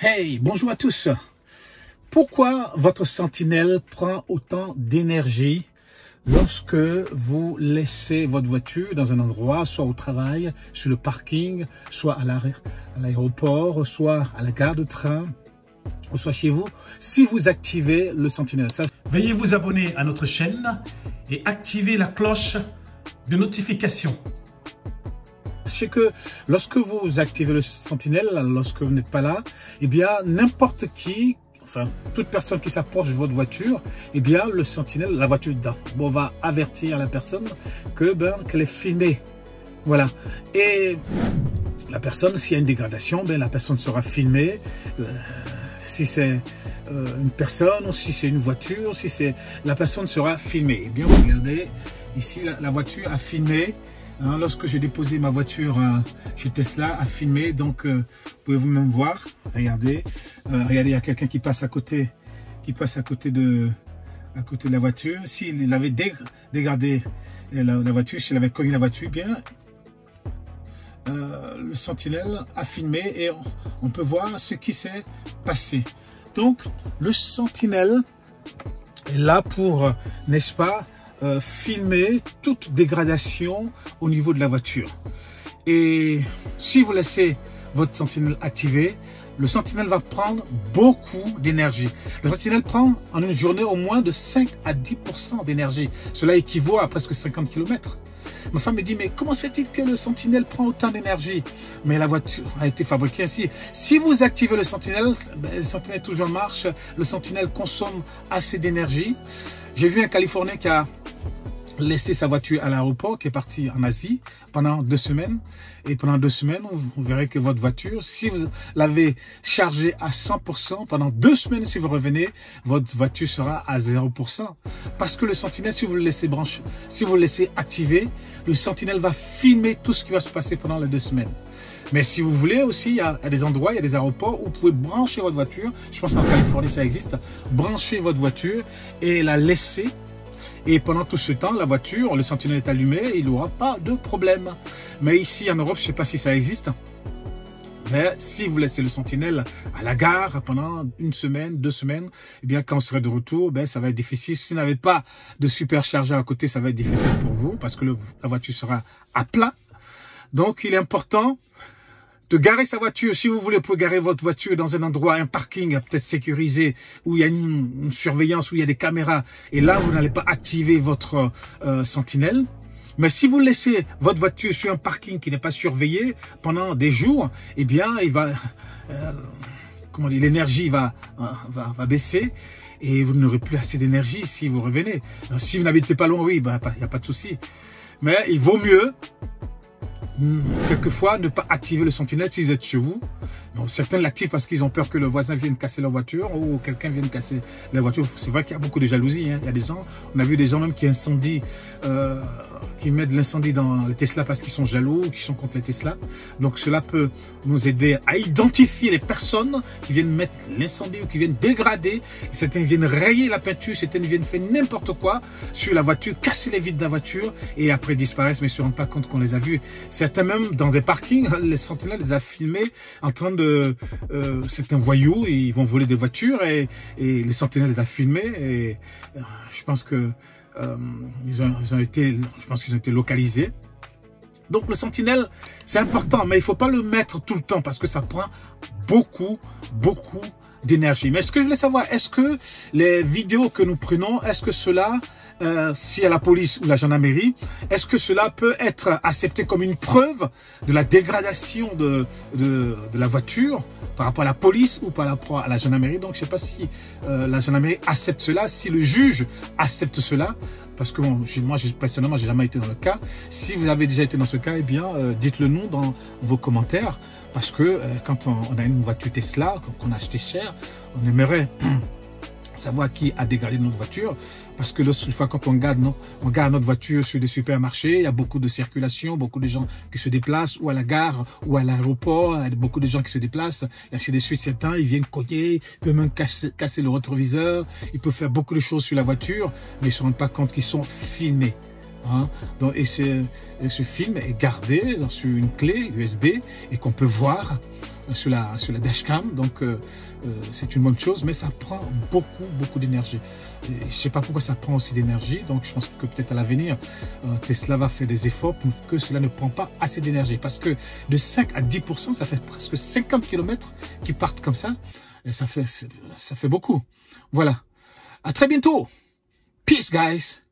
Hey, bonjour à tous. Pourquoi votre sentinelle prend autant d'énergie lorsque vous laissez votre voiture dans un endroit, soit au travail, sur le parking, soit à l'aéroport, soit à la gare de train, ou soit chez vous, si vous activez le sentinelle? Veuillez vous abonner à notre chaîne et activer la cloche de notification. C'est que lorsque vous activez le sentinelle, lorsque vous n'êtes pas là, eh bien n'importe qui, enfin toute personne qui s'approche de votre voiture, eh bien le sentinelle, la voiture va avertir la personne qu'elle est filmée. Voilà. Et la personne, s'il y a une dégradation, la personne sera filmée. Si c'est une personne, si c'est une voiture, si c'est la personne sera filmée. Eh bien regardez, ici la voiture a filmé. Lorsque j'ai déposé ma voiture chez Tesla, a filmé, donc vous pouvez vous-même voir. Regardez, regardez, il y a quelqu'un qui passe à côté, de la voiture. S'il avait dégradé la voiture, s'il avait cogné la voiture, bien le sentinelle a filmé et on peut voir ce qui s'est passé. Donc le sentinelle est là pour, n'est-ce pas, filmer toute dégradation au niveau de la voiture. Et si vous laissez votre sentinelle activé, le sentinelle va prendre beaucoup d'énergie. Le sentinelle prend en une journée au moins de 5 à 10% d'énergie. Cela équivaut à presque 50 km. Ma femme me dit, mais comment se fait-il que le sentinelle prend autant d'énergie? Mais la voiture a été fabriquée ainsi. Si vous activez le sentinelle est toujours en marche. Le sentinelle consomme assez d'énergie. J'ai vu un Californien qui a laissé sa voiture à l'aéroport, qui est parti en Asie pendant 2 semaines. Et pendant 2 semaines, vous verrez que votre voiture, si vous l'avez chargée à 100%, pendant 2 semaines, si vous revenez, votre voiture sera à 0%. Parce que le sentinelle, si vous le laissez brancher, si vous le laissez activer, le sentinelle va filmer tout ce qui va se passer pendant les 2 semaines. Mais si vous voulez aussi, il y a des endroits, il y a des aéroports où vous pouvez brancher votre voiture. Je pense qu'en Californie, ça existe. Brancher votre voiture et la laisser. Et pendant tout ce temps, la voiture, le sentinelle est allumé, il n'aura pas de problème. Mais ici, en Europe, je ne sais pas si ça existe. Mais si vous laissez le sentinelle à la gare pendant 1 semaine, 2 semaines, eh bien, quand vous serez de retour, ça va être difficile. Si vous n'avez pas de superchargeur à côté, ça va être difficile pour vous parce que la voiture sera à plat. Donc, il est important de garer sa voiture. Si vous voulez, vous pouvez garer votre voiture dans un endroit, un parking peut-être sécurisé, où il y a une surveillance, où il y a des caméras. Et là, vous n'allez pas activer votre sentinelle. Mais si vous laissez votre voiture sur un parking qui n'est pas surveillé pendant des jours, eh bien, l'énergie va baisser et vous n'aurez plus assez d'énergie si vous revenez. Alors, si vous n'habitez pas loin, oui, il n'y a pas de souci. Mais il vaut mieux quelquefois ne pas activer le sentinelle si vous êtes chez vous. Donc, certains l'activent parce qu'ils ont peur que le voisin vienne casser leur voiture ou quelqu'un vienne casser leur voiture. C'est vrai qu'il y a beaucoup de jalousie. Il y a des gens, on a vu des gens même qui incendient, qui mettent de l'incendie dans les Tesla parce qu'ils sont jaloux ou qui sont contre les Tesla. Donc cela peut nous aider à identifier les personnes qui viennent mettre l'incendie ou qui viennent dégrader. Certains viennent rayer la peinture, certains viennent faire n'importe quoi sur la voiture, casser les vitres de la voiture et après disparaissent mais ne se rendent pas compte qu'on les a vus. Certains même dans des parkings, les sentinelles les a filmés en train de certains voyous, ils vont voler des voitures et les sentinelles les a filmés et je pense que ils ont été localisés. Donc le sentinelle, c'est important, mais il ne faut pas le mettre tout le temps parce que ça prend beaucoup d'énergie. Mais ce que je voulais savoir, est-ce que les vidéos que nous prenons, est-ce que cela, si à la police ou la gendarmerie, est-ce que cela peut être accepté comme une preuve de la dégradation de la voiture par rapport à la police ou par rapport à la gendarmerie? Donc je ne sais pas si la gendarmerie accepte cela, si le juge accepte cela. Parce que moi, personnellement, j'ai jamais été dans le cas. Si vous avez déjà été dans ce cas, eh bien, dites-le nous dans vos commentaires. Parce que quand on a une voiture Tesla, qu'on a acheté cher, on aimerait savoir qui a dégradé notre voiture. Parce que l'autre fois, quand on garde notre voiture sur des supermarchés, il y a beaucoup de circulation, beaucoup de gens qui se déplacent, ou à la gare, ou à l'aéroport, il y a beaucoup de gens qui se déplacent, et ainsi de suite. Certains, ils viennent cogner, ils peuvent même casser le rétroviseur, ils peuvent faire beaucoup de choses sur la voiture, mais ils ne se rendent pas compte qu'ils sont filmés. Donc, et ce film est gardé sur une clé USB et qu'on peut voir sur la dashcam, donc c'est une bonne chose, mais ça prend beaucoup d'énergie. Je ne sais pas pourquoi ça prend aussi d'énergie, donc je pense que peut-être à l'avenir, Tesla va faire des efforts pour que cela ne prend pas assez d'énergie, parce que de 5 à 10%, ça fait presque 50 km qui partent comme ça, et ça fait beaucoup. Voilà. À très bientôt. Peace, guys.